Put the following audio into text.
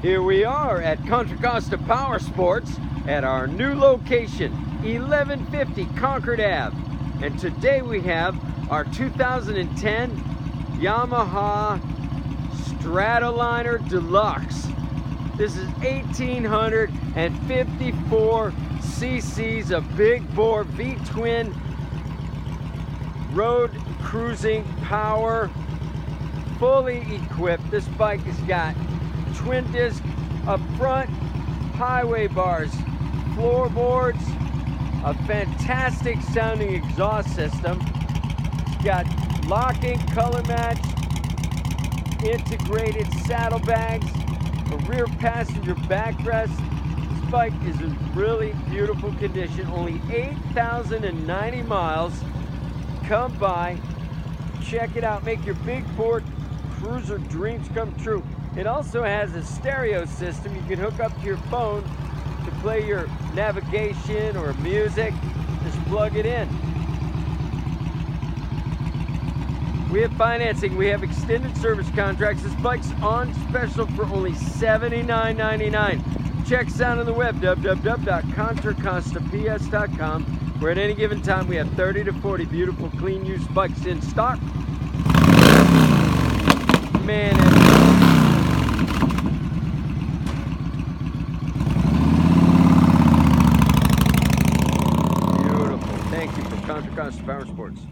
Here we are at Contra Costa Powersports at our new location, 1150 Concord Ave. And today we have our 2010 Yamaha Stratoliner Deluxe. This is 1,854 cc's of big bore V-twin road cruising power, fully equipped. This bike has got twin disc up front, highway bars, floorboards, a fantastic sounding exhaust system. It's got locking, color match, integrated saddlebags, a rear passenger backrest. This bike is in really beautiful condition, only 8,090 miles. Come by, check it out, make your big bore cruiser dreams come true. It also has a stereo system you can hook up to your phone to play your navigation or music. Just plug it in. We have financing, we have extended service contracts. This bike's on special for only $79.99. Check us out on the web, www.contracostaps.com, where at any given time we have 30 to 40 beautiful clean used bikes in stock. Man, beautiful. Thank you for Contra Costa Powersports.